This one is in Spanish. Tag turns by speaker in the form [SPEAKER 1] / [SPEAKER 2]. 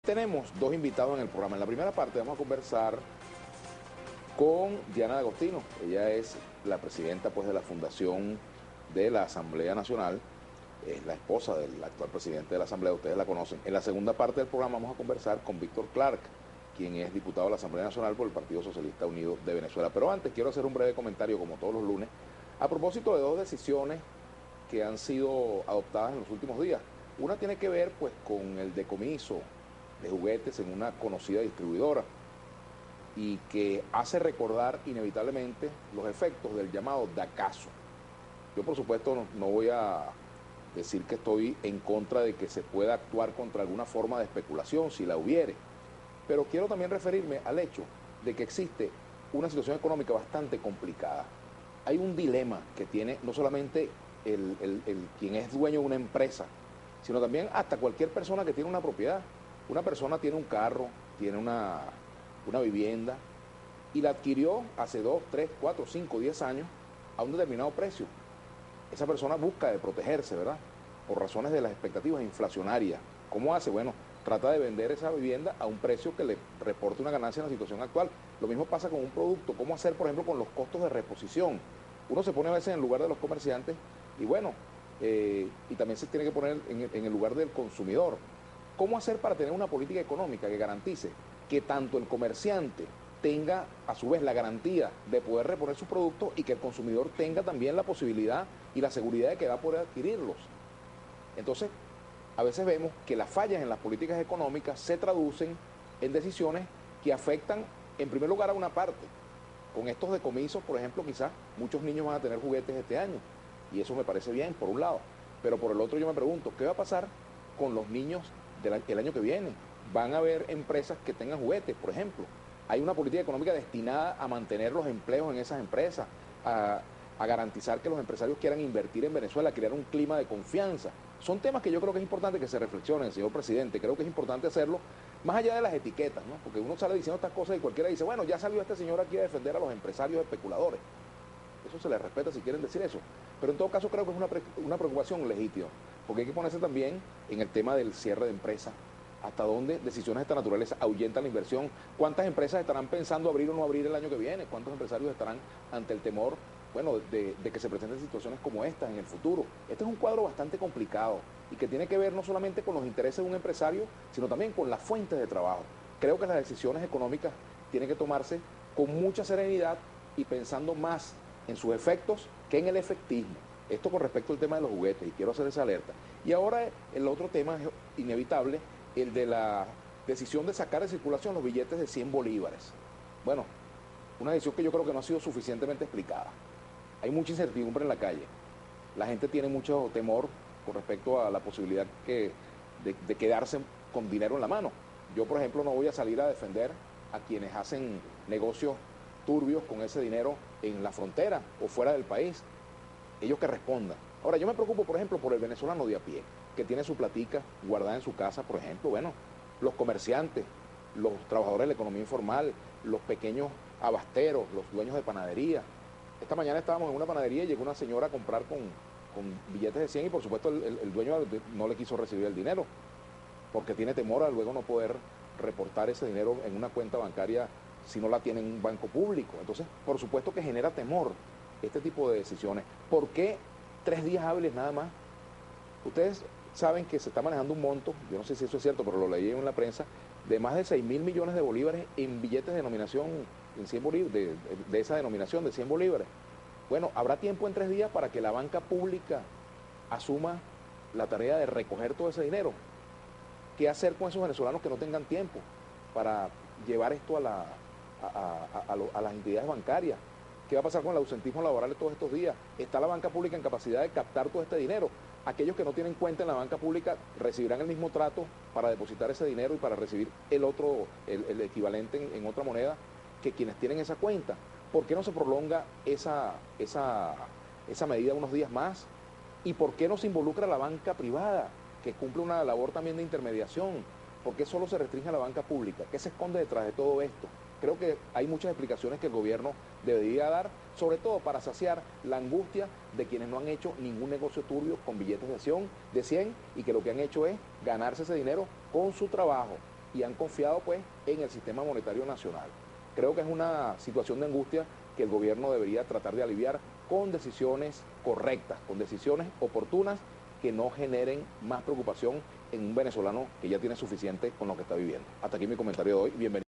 [SPEAKER 1] tenemos dos invitados en el programa. En la primera parte vamos a conversar con Diana D'Agostino. Ella es la presidenta pues, de la Fundación de la Asamblea Nacional. Es la esposa del actual presidente de la Asamblea, ustedes la conocen. En la segunda parte del programa vamos a conversar con Víctor Clark, quien es diputado de la Asamblea Nacional por el Partido Socialista Unido de Venezuela. Pero antes quiero hacer un breve comentario, como todos los lunes, a propósito de dos decisiones que han sido adoptadas en los últimos días. Una tiene que ver pues con el decomiso de juguetes en una conocida distribuidora y que hace recordar inevitablemente los efectos del llamado DACAzo. Yo por supuesto no voy a decir que estoy en contra de que se pueda actuar contra alguna forma de especulación, si la hubiere, pero quiero también referirme al hecho de que existe una situación económica bastante complicada. Hay un dilema que tiene no solamente quien es dueño de una empresa, sino también hasta cualquier persona que tiene una propiedad. Una persona tiene un carro, tiene una vivienda y la adquirió hace 2, 3, 4, 5, 10 años a un determinado precio. Esa persona busca de protegerse, ¿verdad? Por razones de las expectativas inflacionarias. ¿Cómo hace? Bueno, trata de vender esa vivienda a un precio que le reporte una ganancia en la situación actual. Lo mismo pasa con un producto. ¿Cómo hacer, por ejemplo, con los costos de reposición? Uno se pone a veces en el lugar de los comerciantes y bueno, y también se tiene que poner en el lugar del consumidor. ¿Cómo hacer para tener una política económica que garantice que tanto el comerciante tenga a su vez la garantía de poder reponer sus productos y que el consumidor tenga también la posibilidad y la seguridad de que va a poder adquirirlos? Entonces, a veces vemos que las fallas en las políticas económicas se traducen en decisiones que afectan en primer lugar a una parte. Con estos decomisos, por ejemplo, quizás muchos niños van a tener juguetes este año y eso me parece bien, por un lado. Pero por el otro yo me pregunto, ¿qué va a pasar con los niños el año que viene? Van a haber empresas que tengan juguetes, por ejemplo. Hay una política económica destinada a mantener los empleos en esas empresas, a garantizar que los empresarios quieran invertir en Venezuela, a crear un clima de confianza. Son temas que yo creo que es importante que se reflexionen, señor presidente. Creo que es importante hacerlo más allá de las etiquetas, ¿no? Porque uno sale diciendo estas cosas y cualquiera dice, bueno, ya salió este señor aquí a defender a los empresarios especuladores. Eso se les respeta si quieren decir eso. Pero en todo caso creo que es una preocupación legítima, porque hay que ponerse también en el tema del cierre de empresas. ¿Hasta dónde decisiones de esta naturaleza ahuyentan la inversión? ¿Cuántas empresas estarán pensando abrir o no abrir el año que viene? ¿Cuántos empresarios estarán ante el temor, bueno, de que se presenten situaciones como estas en el futuro? Este es un cuadro bastante complicado y que tiene que ver no solamente con los intereses de un empresario, sino también con las fuentes de trabajo. Creo que las decisiones económicas tienen que tomarse con mucha serenidad y pensando más en sus efectos que en el efectismo. Esto con respecto al tema de los juguetes, y quiero hacer esa alerta. Y ahora el otro tema es inevitable, el de la decisión de sacar de circulación los billetes de 100 bolívares. Bueno, una decisión que yo creo que no ha sido suficientemente explicada. Hay mucha incertidumbre en la calle. La gente tiene mucho temor con respecto a la posibilidad de quedarse con dinero en la mano. Yo, por ejemplo, no voy a salir a defender a quienes hacen negocios turbios con ese dinero en la frontera o fuera del país. Ellos que respondan. Ahora, yo me preocupo, por ejemplo, por el venezolano de a pie, que tiene su platica guardada en su casa, por ejemplo. Bueno, los comerciantes, los trabajadores de la economía informal, los pequeños abasteros, los dueños de panadería. Esta mañana estábamos en una panadería y llegó una señora a comprar con billetes de 100 y por supuesto el dueño no le quiso recibir el dinero porque tiene temor a luego no poder reportar ese dinero en una cuenta bancaria si no la tiene en un banco público. Entonces, por supuesto que genera temor este tipo de decisiones. ¿Por qué 3 días hábiles nada más? Ustedes saben que se está manejando un monto, yo no sé si eso es cierto, pero lo leí en la prensa, de más de 6.000 millones de bolívares en billetes de denominación en 100 bolívares, de esa denominación de 100 bolívares. Bueno, habrá tiempo en 3 días para que la banca pública asuma la tarea de recoger todo ese dinero. ¿Qué hacer con esos venezolanos que no tengan tiempo para llevar esto a las entidades bancarias? ¿Qué va a pasar con el ausentismo laboral de todos estos días? ¿Está la banca pública en capacidad de captar todo este dinero? Aquellos que no tienen cuenta en la banca pública recibirán el mismo trato para depositar ese dinero y para recibir el equivalente en otra moneda que quienes tienen esa cuenta. ¿Por qué no se prolonga esa medida unos días más? ¿Y por qué no se involucra a la banca privada, que cumple una labor también de intermediación? ¿Por qué solo se restringe a la banca pública? ¿Qué se esconde detrás de todo esto? Creo que hay muchas explicaciones que el gobierno debería dar, sobre todo para saciar la angustia de quienes no han hecho ningún negocio turbio con billetes de 100 y que lo que han hecho es ganarse ese dinero con su trabajo. y han confiado pues en el sistema monetario nacional. Creo que es una situación de angustia que el gobierno debería tratar de aliviar con decisiones correctas, con decisiones oportunas que no generen más preocupación en un venezolano que ya tiene suficiente con lo que está viviendo. Hasta aquí mi comentario de hoy. Bienvenido.